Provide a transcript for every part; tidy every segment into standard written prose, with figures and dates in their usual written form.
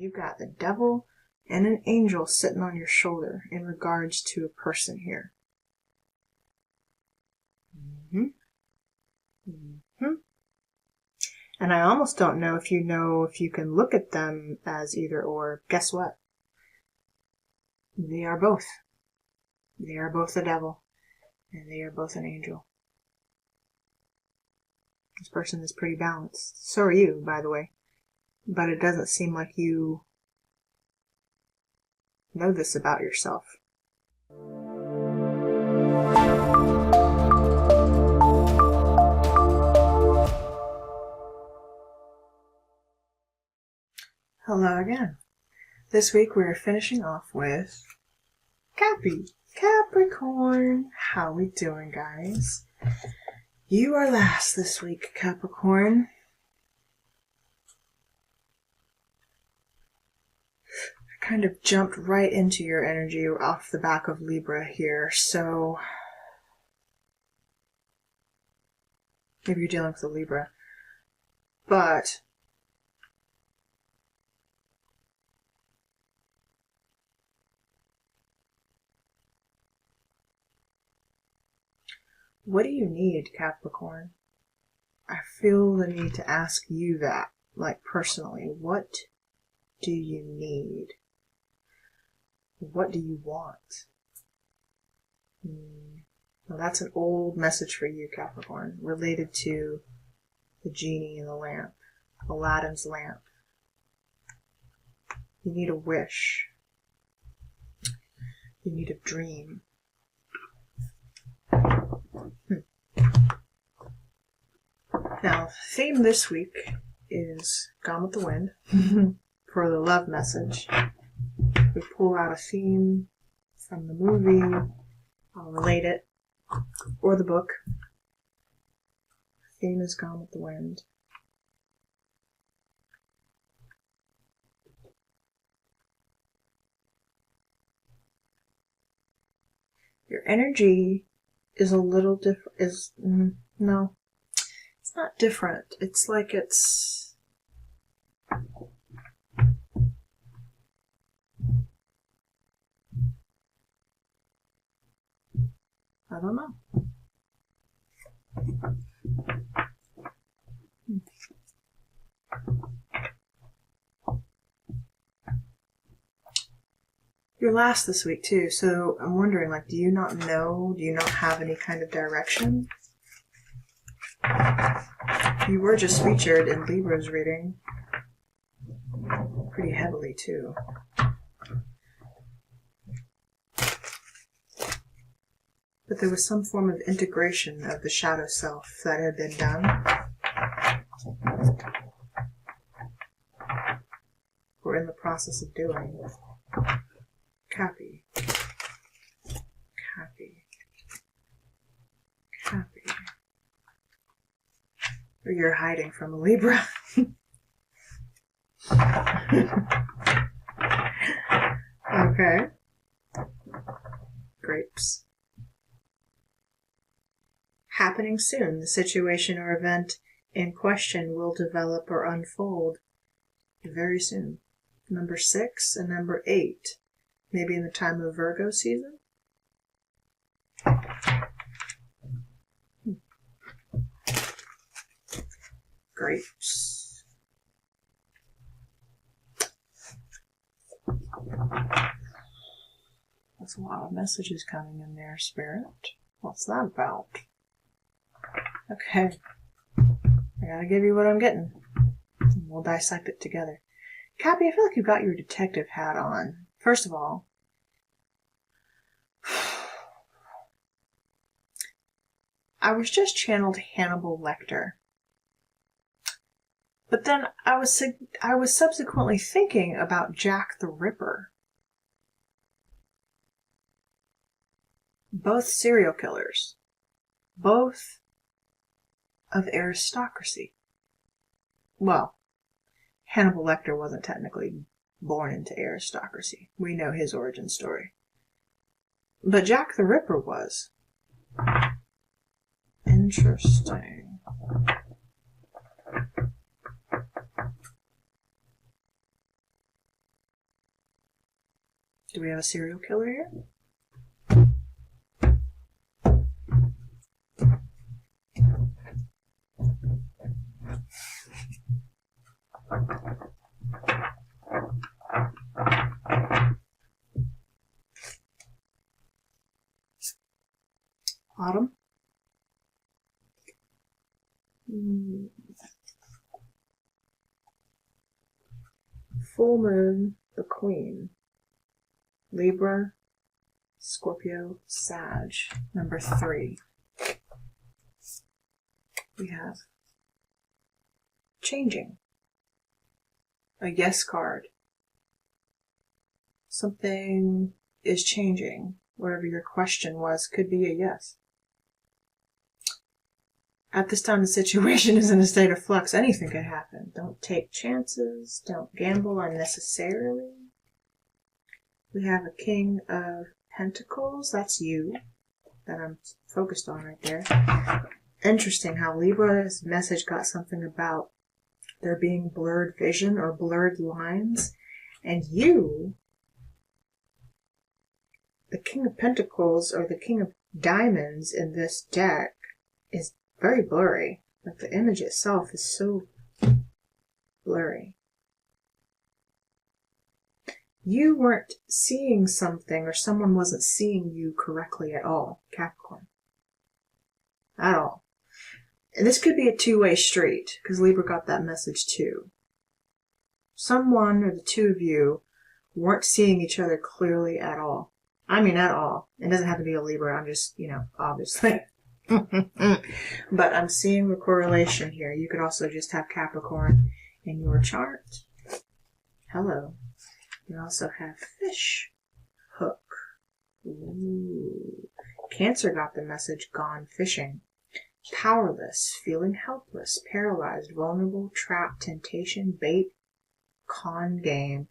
You've got the devil and an angel sitting on your shoulder in regards to a person here. And I almost don't know if you can look at them as either or. Guess what? They are both. They are both the devil, and they are both an angel. This person is pretty balanced. So are you, by the way. But it doesn't seem like you know this about yourself. Hello again. This week we're finishing off with Capricorn. How we doing, guys? You are last this week, Capricorn. I kind of jumped right into your energy off the back of Libra here, so maybe you're dealing with a Libra. But what do you need, Capricorn? I feel the need to ask you that, like personally. What do you need? What do you want? Well, that's an old message for you, Capricorn, related to the genie in the lamp, Aladdin's lamp. You need a wish. You need a dream. Now, the theme this week is Gone with the Wind. For the love message, we pull out a theme from the movie, I'll relate it, or the book. The theme is Gone with the Wind. Your energy is a little different, no. It's not different. It's like it's... I don't know. You're last this week too, so I'm wondering, like, do you not know? Do you not have any kind of direction? You were just featured in Libra's reading. Pretty heavily, too. But there was some form of integration of the shadow self that had been done. We're in the process of doing. Cappy. Or you're hiding from a Libra. Okay. Grapes. Happening soon. The situation or event in question will develop or unfold very soon. Number 6 and number 8. Maybe in the time of Virgo season? Grapes. That's a lot of messages coming in there, Spirit. What's that about? Okay. I gotta give you what I'm getting. We'll dissect it together. Cappy, I feel like you've got your detective hat on. First of all, I was just channeled Hannibal Lecter. But then I was subsequently thinking about Jack the Ripper. Both serial killers. Both of aristocracy. Well, Hannibal Lecter wasn't technically born into aristocracy. We know his origin story. But Jack the Ripper was. Interesting. Do we have a serial killer here? Autumn. Full moon, the Queen. Libra, Scorpio, Sag. Number 3. We have changing. A yes card. Something is changing. Whatever your question was could be a yes. At this time, the situation is in a state of flux. Anything could happen. Don't take chances. Don't gamble unnecessarily. We have a King of Pentacles. That's you. That I'm focused on right there. Interesting how Libra's message got something about there being blurred vision or blurred lines. And you, the King of Pentacles or the King of Diamonds in this deck, is very blurry. Like the image itself is so blurry. You weren't seeing something, or someone wasn't seeing you correctly at all, Capricorn. At all. And this could be a two-way street, because Libra got that message too. Someone or the two of you weren't seeing each other clearly at all. I mean, at all. It doesn't have to be a Libra, I'm just, obviously. But I'm seeing the correlation here. You could also just have Capricorn in your chart. Hello. You also have Fish Hook. Ooh. Cancer got the message, gone fishing. Powerless, feeling helpless, paralyzed, vulnerable, trapped, temptation, bait, con game,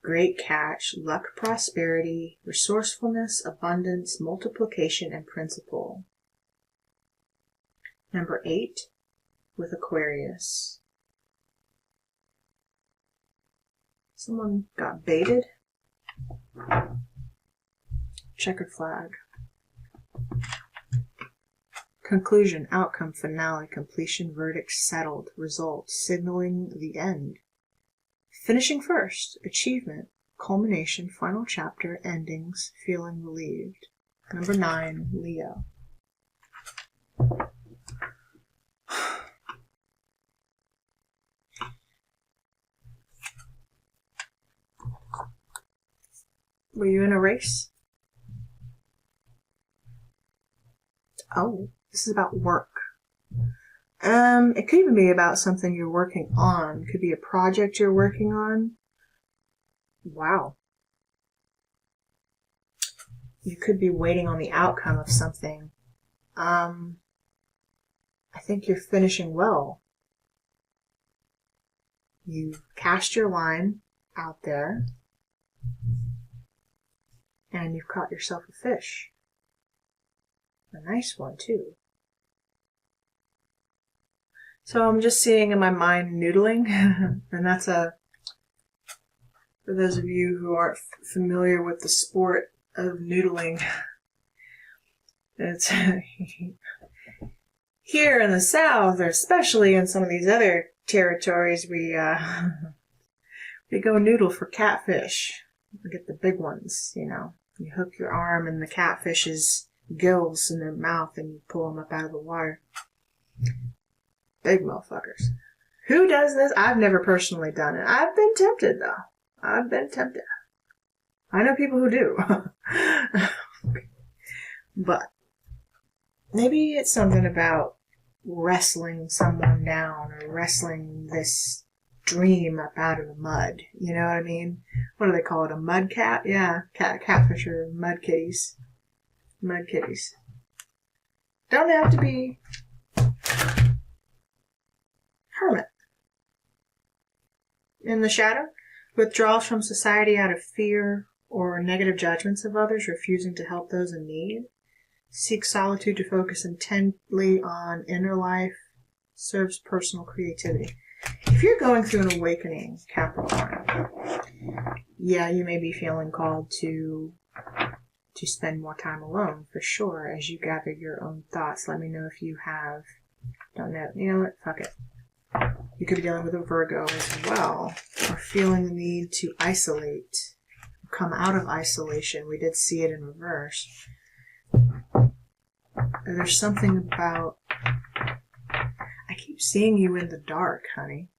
great catch, luck, prosperity, resourcefulness, abundance, multiplication, and principle. Number 8 with Aquarius. Someone got baited. Checkered flag. Conclusion, outcome, finale, completion, verdict, settled, result, signaling the end. Finishing first, achievement, culmination, final chapter, endings, feeling relieved. Number 9, Leo. Were you in a race? Oh, this is about work. It could even be about something you're working on. It could be a project you're working on. Wow. You could be waiting on the outcome of something. I think you're finishing well. You cast your line out there, and you've caught yourself a fish. A nice one, too. So I'm just seeing in my mind noodling, and that's for those of you who aren't familiar with the sport of noodling, it's here in the South, or especially in some of these other territories, we go noodle for catfish. We get the big ones, You hook your arm in the catfish's gills in their mouth and you pull them up out of the water. Big motherfuckers. Who does this? I've never personally done it. I've been tempted, though. I've been tempted. I know people who do. But maybe it's something about wrestling someone down or wrestling this dream up out of the mud. You know what I mean? What do they call it? A mud cat? Yeah, catfish are mud kitties. Mud kitties. Don't they have to be hermit? In the shadow? Withdrawals from society out of fear or negative judgments of others, refusing to help those in need. Seek solitude to focus intently on inner life. Serves personal creativity. If you're going through an awakening, Capricorn, yeah, you may be feeling called to spend more time alone, for sure, as you gather your own thoughts. Let me know if you have, don't know, you know what, fuck it. You could be dealing with a Virgo as well, or feeling the need to isolate, come out of isolation. We did see it in reverse. There's something about, I keep seeing you in the dark, honey.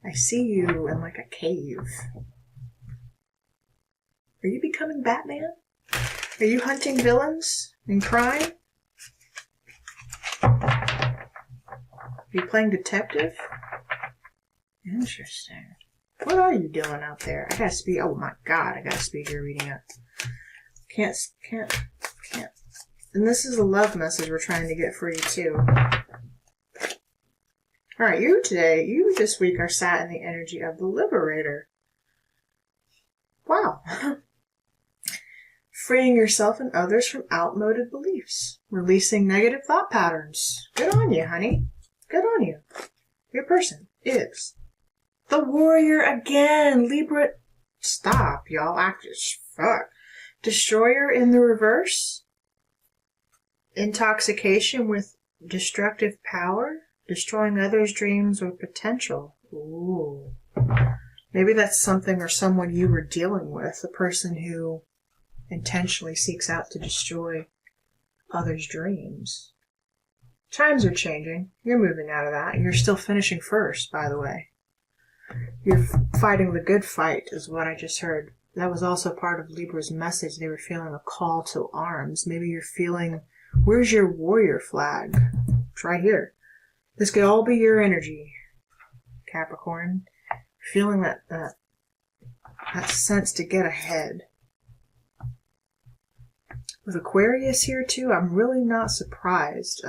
I see you in like a cave. Are you becoming Batman? Are you hunting villains and crime? Are you playing detective? Interesting. What are you doing out there? I gotta speed. Oh my god, I gotta speed your reading up. Can't. And this is a love message we're trying to get for you too. Alright, you this week are sat in the energy of the Liberator. Wow. Freeing yourself and others from outmoded beliefs. Releasing negative thought patterns. Good on you, honey. Good on you. Your person is the Warrior again. Libra. Stop, y'all. Actors. Fuck. Destroyer in the reverse. Intoxication with destructive power. Destroying others' dreams or potential. Ooh. Maybe that's something or someone you were dealing with. A person who intentionally seeks out to destroy others' dreams. Times are changing. You're moving out of that. You're still finishing first, by the way. You're fighting the good fight, is what I just heard. That was also part of Libra's message. They were feeling a call to arms. Maybe you're feeling, where's your warrior flag? It's right here. This could all be your energy, Capricorn. Feeling that sense to get ahead. With Aquarius here too, I'm really not surprised.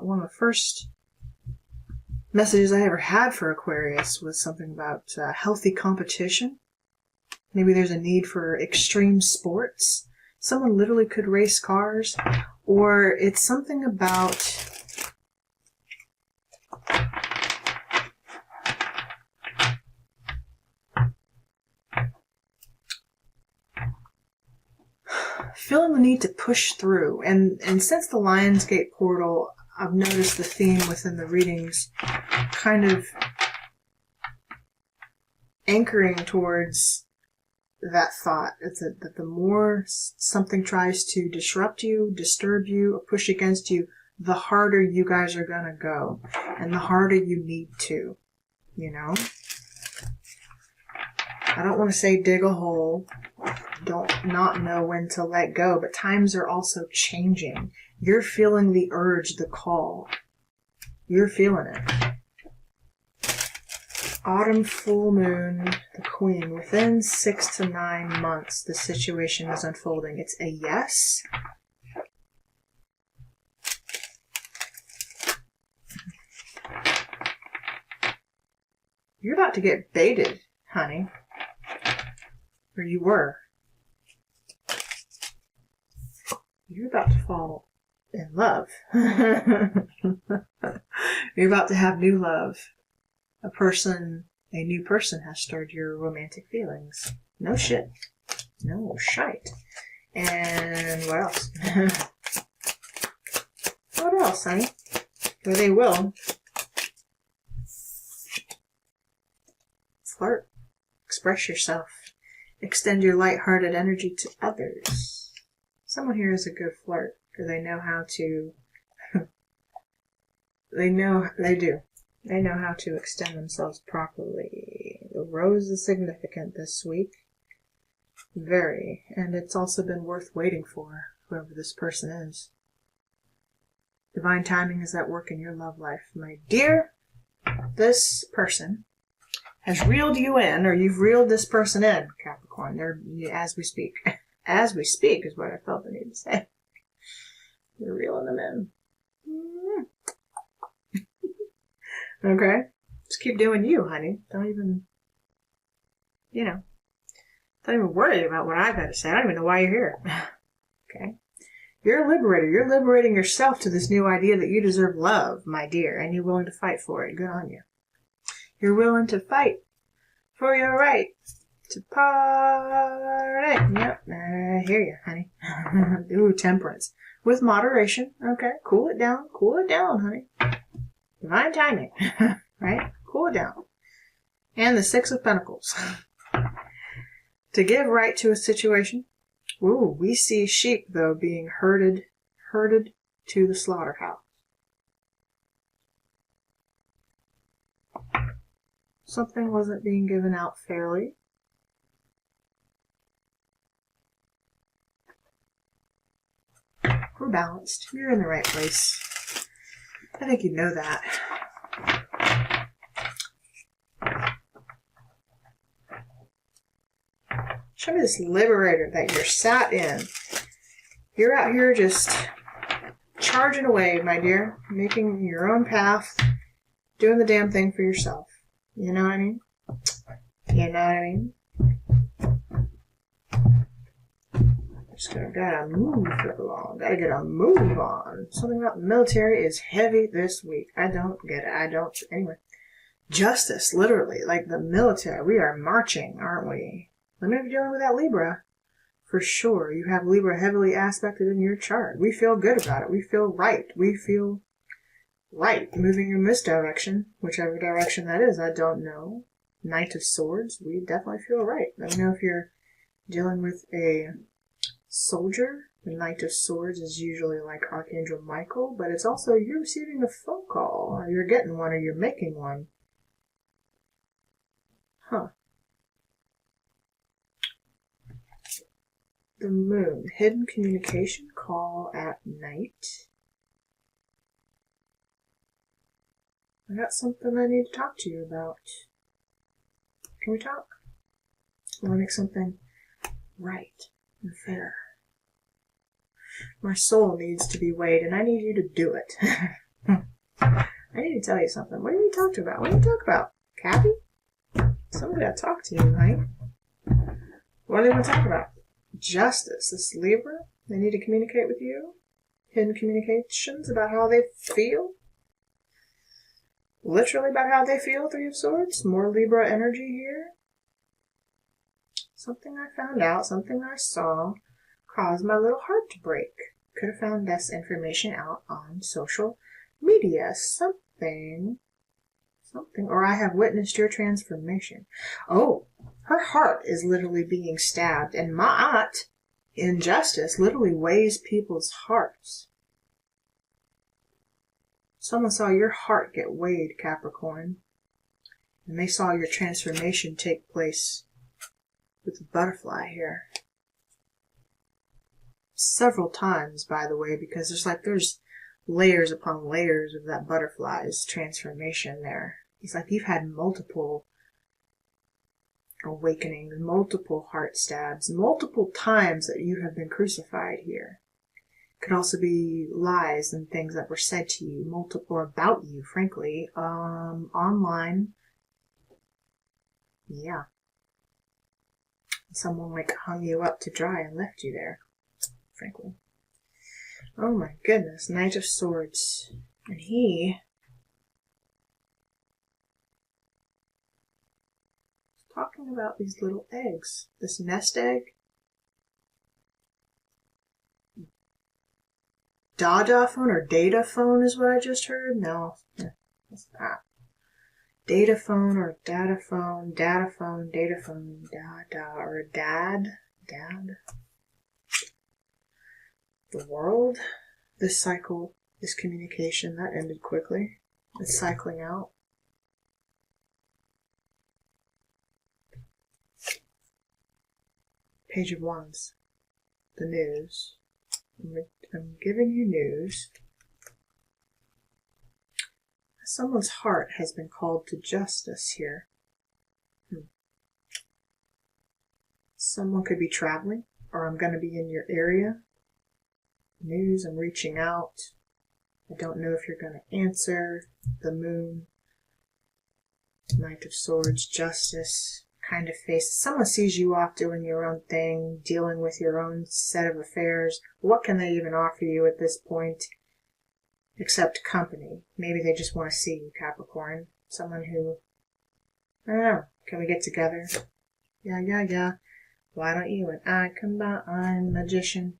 One of the first messages I ever had for Aquarius was something about healthy competition. Maybe there's a need for extreme sports. Someone literally could race cars. Or it's something about feeling the need to push through. And since the Lionsgate portal, I've noticed the theme within the readings kind of anchoring towards that thought. It's that the more something tries to disrupt you, disturb you, or push against you, the harder you guys are gonna go. And the harder you need to, you know? I don't want to say dig a hole, don't not know when to let go, but times are also changing. You're feeling the urge, the call. You're feeling it. Autumn full moon, the Queen. Within 6 to 9 months, the situation is unfolding. It's a yes. You're about to get baited, honey. Or you were. You're about to fall in love. You're about to have new love. A new person has stirred your romantic feelings. No shit. No shite. And what else? What else, honey? Or they will. Flirt. Express yourself. Extend your lighthearted energy to others. Someone here is a good flirt, or they know how to... they do. They know how to extend themselves properly. The rose is significant this week. Very. And it's also been worth waiting for, whoever this person is. Divine timing is at work in your love life. My dear, this person has reeled you in, or you've reeled this person in, Capricorn. They're, as we speak. As we speak is what I felt the need to say. You're reeling them in. Okay? Just keep doing you, honey. Don't even, don't even worry about what I've got to say. I don't even know why you're here. Okay? You're a liberator. You're liberating yourself to this new idea that you deserve love, my dear, and you're willing to fight for it. Good on you. You're willing to fight for your right to party. Yep, I hear you, honey. Ooh, temperance. With moderation. Okay, cool it down, honey. Divine timing, right? Cool it down. And the Six of Pentacles. To give right to a situation. Ooh, we see sheep, though, being herded to the slaughterhouse. Something wasn't being given out fairly. We're balanced. You're in the right place. I think you know that. Show me this liberator that you're sat in. You're out here just charging away, my dear. Making your own path. Doing the damn thing for yourself. You know what I mean? You know what I mean? Just gotta move along. Gotta get a move on. Something about the military is heavy this week. I don't get it. Anyway. Justice, literally. Like the military. We are marching, aren't we? Let me know if you're dealing with that Libra. For sure. You have Libra heavily aspected in your chart. We feel good about it. We feel right. We feel right. Moving in this direction. Whichever direction that is, I don't know. Knight of Swords. We definitely feel right. Let me know if you're dealing with a soldier. The Knight of Swords is usually like Archangel Michael, but it's also you're receiving a phone call, or you're getting one, or you're making one. Huh. The Moon. Hidden communication. Call at night. I got something I need to talk to you about. Can we talk? I want to make something right and fair. My soul needs to be weighed, and I need you to do it. I need to tell you something. What do you talk about? What do you talk about? Cappy? Somebody got to talk to you, honey. What do they want to talk about? Justice. This Libra, they need to communicate with you. Hidden communications about how they feel. Literally about how they feel, Three of Swords. More Libra energy here. Something I found out, something I saw, caused my little heart to break. Could have found this information out on social media. Something, or I have witnessed your transformation. Oh, her heart is literally being stabbed, and Ma'at, injustice, literally weighs people's hearts. Someone saw your heart get weighed, Capricorn, and they saw your transformation take place with the butterfly here. Several times, by the way, because there's layers upon layers of that butterfly's transformation there. It's like you've had multiple awakenings, multiple heart stabs, multiple times that you have been crucified here. Could also be lies and things that were said to you, multiple, or about you, frankly, online. Yeah. Someone like hung you up to dry and left you there, frankly. Oh my goodness, Knight of Swords. And he was talking about these little eggs. This nest egg. Dada phone or data phone is what I just heard? No, that's not. Data phone or data phone, data phone, data phone, dada, or dad. The world. This cycle, this communication, that ended quickly. It's cycling out. Page of Wands. The news. I'm giving you news. Someone's heart has been called to justice here. Someone could be traveling, or I'm going to be in your area. News, I'm reaching out. I don't know if you're going to answer. The Moon. Knight of Swords, justice. kind of faces. Someone sees you off doing your own thing, dealing with your own set of affairs. What can they even offer you at this point except company? Maybe they just want to see you, Capricorn. Someone who, I don't know, can we get together? Yeah. Why don't you and I combine, magician?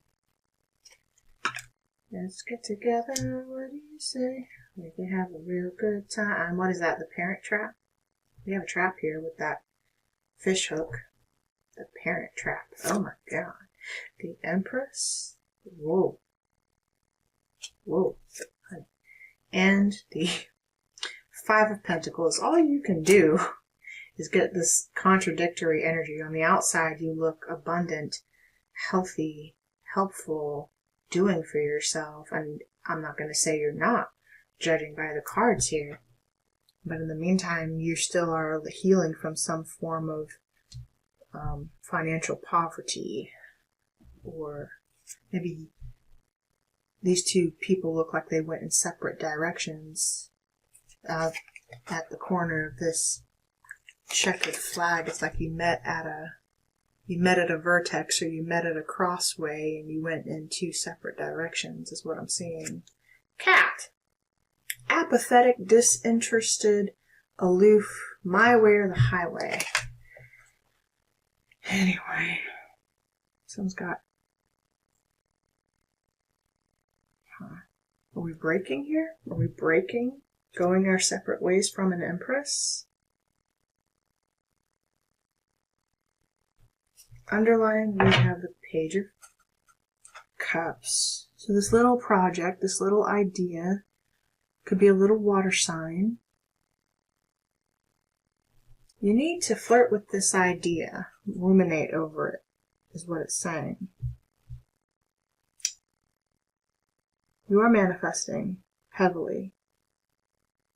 Let's get together, what do you say? We can have a real good time. What is that, the parent trap? We have a trap here with that fish hook. The parent trap. Oh my god. The Empress. Whoa. And the Five of Pentacles. All you can do is get this contradictory energy. On the outside, you look abundant, healthy, helpful, doing for yourself. And I'm not going to say you're not, judging by the cards here. But in the meantime, you still are healing from some form of financial poverty. Or maybe these two people look like they went in separate directions. At the corner of this checkered flag, it's like you met at a vertex, or you met at a crossway, and you went in two separate directions, is what I'm seeing. Cat. Apathetic, disinterested, aloof, my way or the highway. Anyway, someone's got... Are we breaking here? Are we breaking? Going our separate ways from an Empress? Underlined, we have the Page of Cups. So this little project, this little idea, could be a little water sign. You need to flirt with this idea. Ruminate over it, is what it's saying. You are manifesting heavily.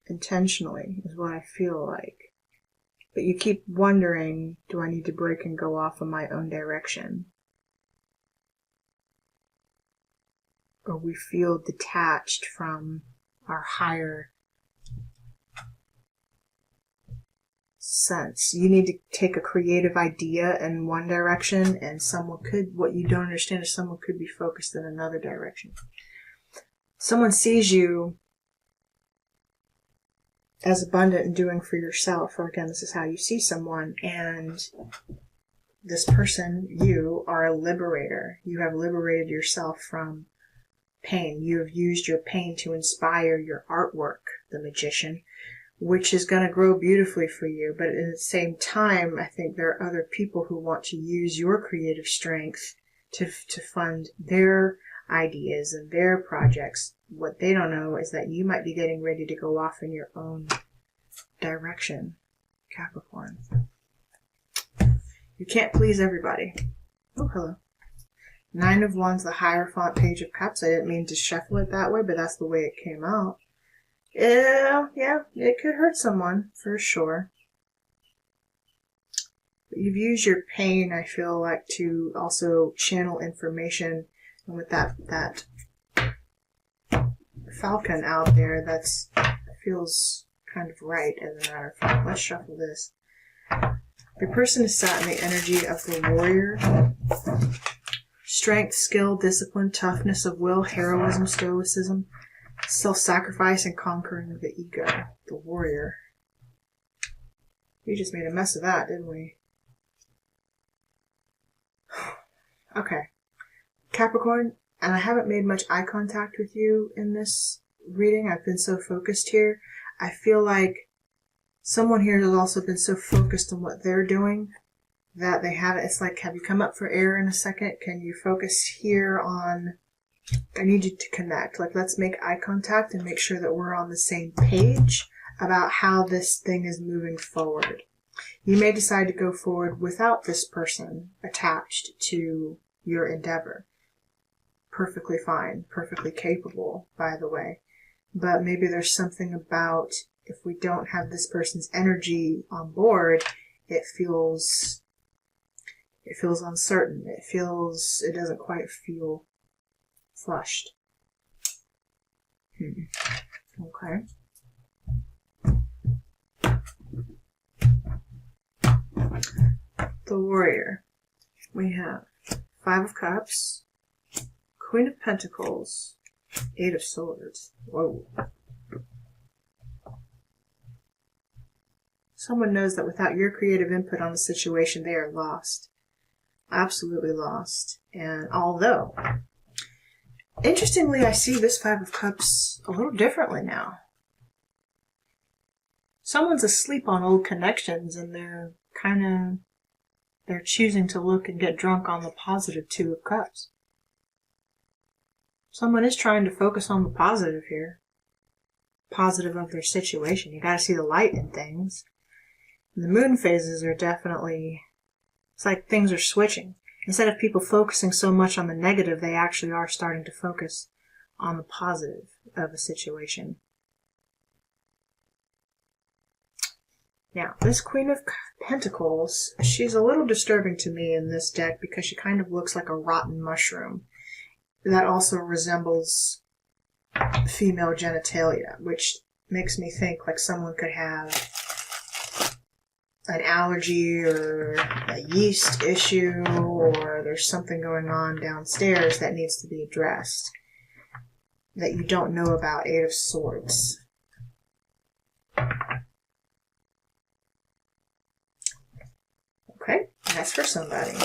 Intentionally, is what I feel like. But you keep wondering, do I need to break and go off in my own direction? Or we feel detached from our higher sense. You need to take a creative idea in one direction, and what you don't understand is someone could be focused in another direction. Someone sees you as abundant and doing for yourself, or again, this is how you see someone, and this person, you, are a liberator. You have liberated yourself from pain. You have used your pain to inspire your artwork, the Magician, which is going to grow beautifully for you. But at the same time, I think there are other people who want to use your creative strength to fund their ideas and their projects. What they don't know is that you might be getting ready to go off in your own direction, Capricorn. You can't please everybody. Oh, hello. 9 of Wands, the Hierophant, Page of Cups. I didn't mean to shuffle it that way, but that's the way it came out. Yeah, it could hurt someone, for sure. But you've used your pain, I feel like, to also channel information. And with that falcon out there, that feels kind of right, as a matter of fact. Let's shuffle this. Your person is sat in the energy of the warrior. Strength, skill, discipline, toughness of will, heroism, stoicism, self-sacrifice, and conquering of the ego. The warrior. We just made a mess of that, didn't we? Okay. Capricorn, and I haven't made much eye contact with you in this reading. I've been so focused here. I feel like someone here has also been so focused on what they're doing that they haven't. It's like, have you come up for air in a second? Can you focus here on, I need you to connect. Like, let's make eye contact and make sure that we're on the same page about how this thing is moving forward. You may decide to go forward without this person attached to your endeavor. Perfectly fine, perfectly capable, by the way. But maybe there's something about, if we don't have this person's energy on board, it feels uncertain. It doesn't quite feel flushed. Okay. the Warrior, we have 5 of Cups, Queen of Pentacles, 8 of Swords. Whoa. Someone knows that without your creative input on the situation, they are lost. Absolutely lost. And although, interestingly, I see this 5 of Cups a little differently now. Someone's asleep on old connections and they're choosing to look and get drunk on the positive 2 of Cups. Someone is trying to focus on the positive here. Positive of their situation. You gotta see the light in things. And the moon phases are definitely, it's like things are switching. Instead of people focusing so much on the negative, they actually are starting to focus on the positive of a situation. Now, this Queen of Pentacles, she's a little disturbing to me in this deck because she kind of looks like a rotten mushroom. That also resembles female genitalia, which makes me think like someone could have an allergy or a yeast issue, or there's something going on downstairs that needs to be addressed that you don't know about. 8 of Swords. Okay, that's for somebody.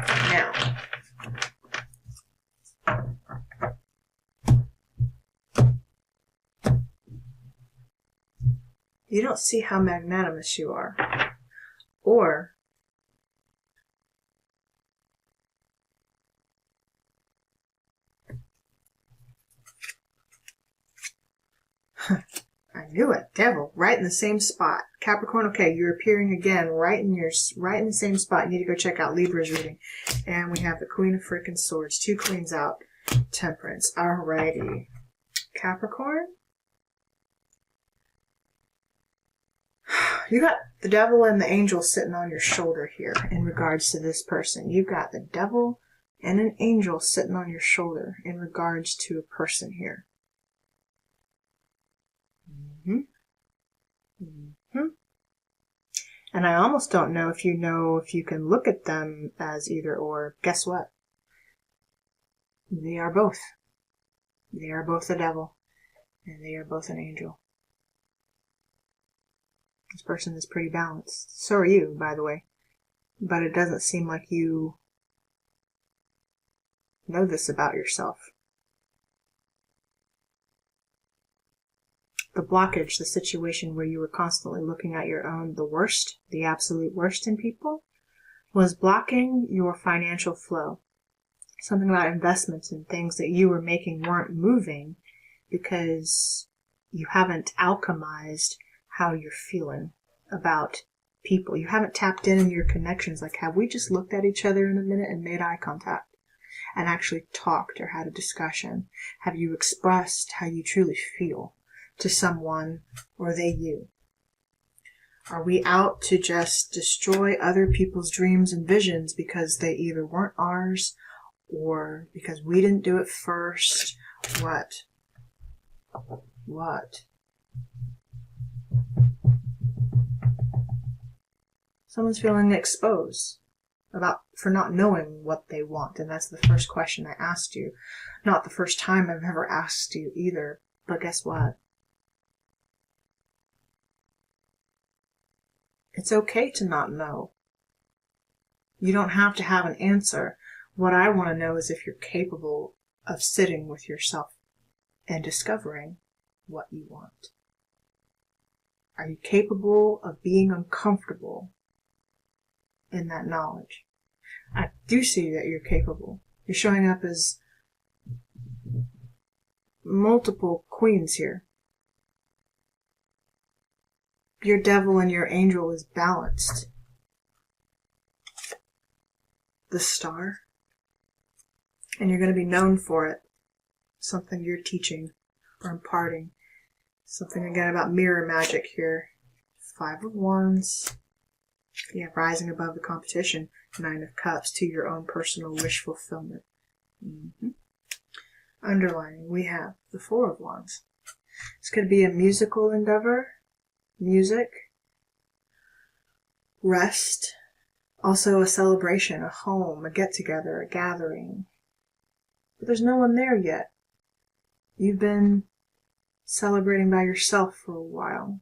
Now, you don't see how magnanimous you are. Or I knew it. Devil, right in the same spot. Capricorn, okay, you're appearing again right in the same spot. You need to go check out Libra's reading. And we have the Queen of freaking Swords. 2 queens out. Temperance. Alrighty. Capricorn? You got the Devil and the Angel sitting on your shoulder here in regards to this person. You've got the Devil and an Angel sitting on your shoulder in regards to a person here. And I almost don't know if you can look at them as either or. Guess what? They are both. They are both the Devil and they are both an angel. This person is pretty balanced. So are you, by the way. But it doesn't seem like you know this about yourself. The blockage, the situation where you were constantly looking at your own, the worst, the absolute worst in people, was blocking your financial flow. Something about investments and things that you were making weren't moving because you haven't alchemized how you're feeling about people. You haven't tapped in your connections. Like, have we just looked at each other in a minute and made eye contact and actually talked or had a discussion? Have you expressed how you truly feel to someone, or they you? Are we out to just destroy other people's dreams and visions because they either weren't ours or because we didn't do it first? What? Someone's feeling exposed for not knowing what they want, and that's the first question I asked you. Not the first time I've ever asked you either, but guess what? It's okay to not know. You don't have to have an answer. What I want to know is if you're capable of sitting with yourself and discovering what you want. Are you capable of being uncomfortable in that knowledge? I do see that you're capable. You're showing up as multiple queens here. Your Devil and your Angel is balanced. The Star. And you're going to be known for it. Something you're teaching or imparting. Something again about mirror magic here. 5 of Wands. Yeah, rising above the competition. 9 of Cups to your own personal wish fulfillment. Underlining, we have the 4 of Wands. This could be a musical endeavor. Music, rest, Also a celebration, a home, a get-together, a gathering. But there's no one there yet. You've been celebrating by yourself for a while.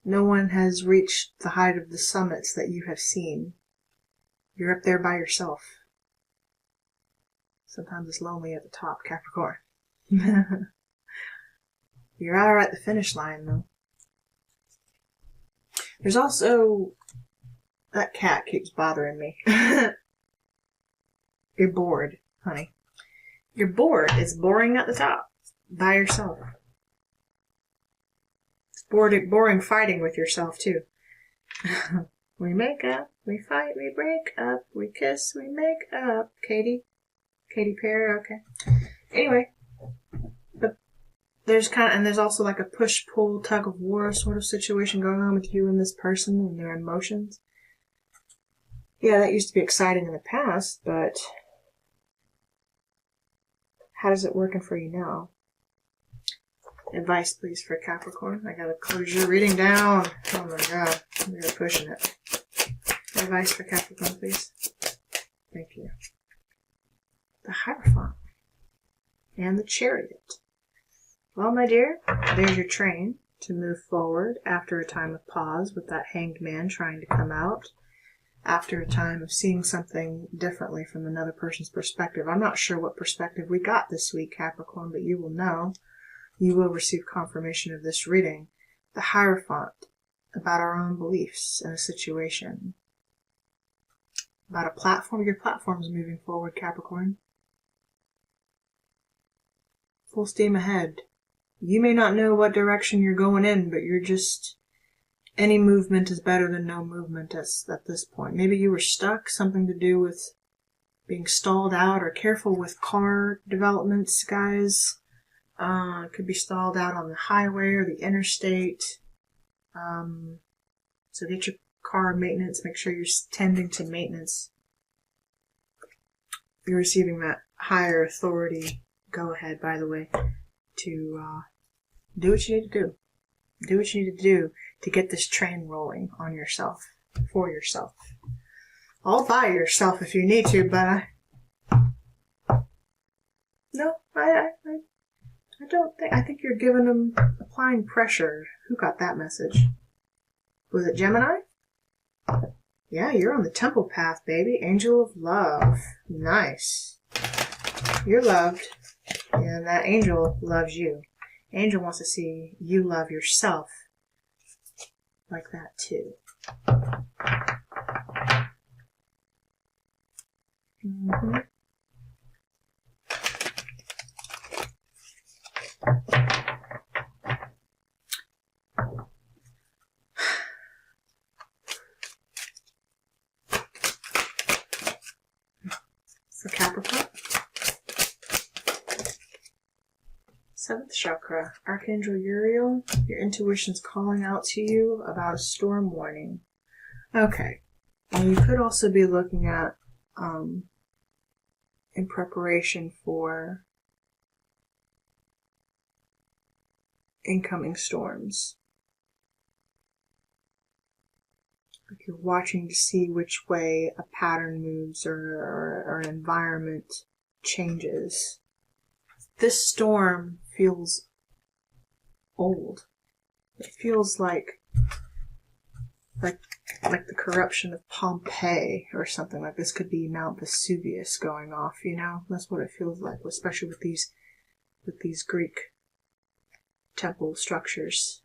No one has reached the height of the summits that you have seen. You're up there by yourself. Sometimes it's lonely at the top, Capricorn. You're out at the finish line, though. There's also... That cat keeps bothering me. You're bored, honey. You're bored. It's boring at the top. By yourself. It's boring fighting with yourself, too. We make up, we fight, we break up, we kiss, we make up. Katy Perry, okay. Anyway, but there's also like a push-pull, tug-of-war sort of situation going on with you and this person and their emotions. Yeah, that used to be exciting in the past, but how does it working for you now? Advice, please, for Capricorn. I gotta close your reading down. Oh my god, you're pushing it. Advice for Capricorn, please. Thank you. The Hierophant. And the Chariot. Well, my dear, there's your train to move forward after a time of pause with that Hanged Man trying to come out. After a time of seeing something differently from another person's perspective. I'm not sure what perspective we got this week, Capricorn, but you will know. You will receive confirmation of this reading. The Hierophant, about our own beliefs in a situation. About a platform. Your platform is moving forward, Capricorn. Full steam ahead. You may not know what direction you're going in, but you're just... Any movement is better than no movement at this point. Maybe you were stuck, something to do with being stalled out, or careful with car developments, guys. It could be stalled out on the highway or the interstate. So get your car maintenance. Make sure you're tending to maintenance. You're receiving that higher authority go-ahead, by the way, to do what you need to do. Do what you need to do to get this train rolling on yourself, for yourself. All by yourself if you need to, but no, I don't think, I think you're giving them, applying pressure. Who got that message? Was it Gemini? Yeah, you're on the temple path, baby. Angel of love. Nice. You're loved, and that angel loves you. Angel wants to see you love yourself like that too. Mm-hmm. For Capricorn. 7th chakra, Archangel Uriel, your intuition's calling out to you about a storm warning. Okay. And you could also be looking at, in preparation for incoming storms. Like you're watching to see which way a pattern moves or an environment changes. This storm feels old. It feels like the corruption of Pompeii or something. Like this could be Mount Vesuvius going off, you know? That's what it feels like, especially with these Greek temple structures,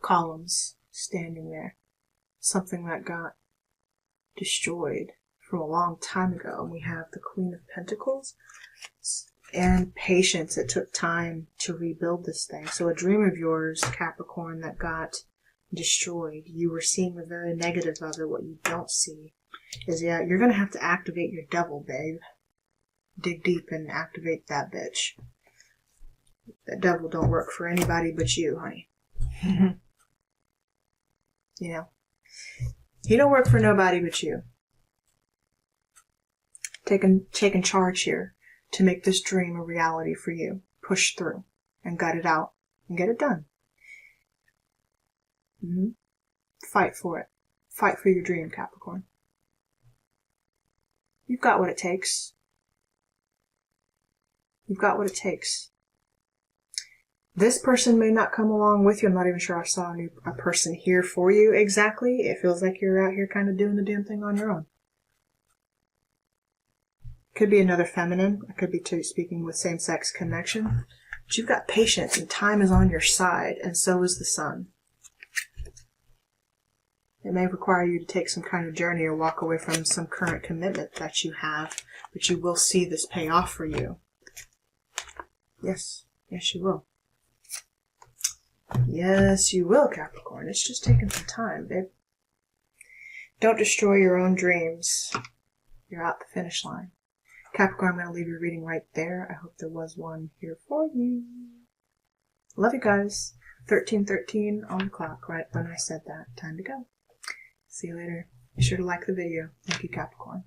columns standing there. Something that got destroyed from a long time ago. And we have the Queen of Pentacles. And patience. It took time to rebuild this thing. So a dream of yours, Capricorn, that got destroyed. You were seeing the very negative of it. What you don't see is, yeah, you're going to have to activate your devil, babe. Dig deep and activate that bitch. That devil don't work for anybody but you, honey. You know? He don't work for nobody but you. Taking charge here to make this dream a reality for you. Push through and gut it out and get it done. Fight for it. Fight for your dream, Capricorn. You've got what it takes. You've got what it takes. This person may not come along with you. I'm not even sure I saw a person here for you exactly. It feels like you're out here kind of doing the damn thing on your own. Could be another feminine. I could be speaking with same-sex connection. But you've got patience and time is on your side, and so is the sun. It may require you to take some kind of journey or walk away from some current commitment that you have, but you will see this pay off for you. Yes. Yes, you will. Yes, you will, Capricorn. It's just taking some time, babe. Don't destroy your own dreams. You're at the finish line. Capricorn, I'm going to leave your reading right there. I hope there was one here for you. Love you guys. 13:13 on the clock, right when I said that. Time to go. See you later. Be sure to like the video. Thank you, Capricorn.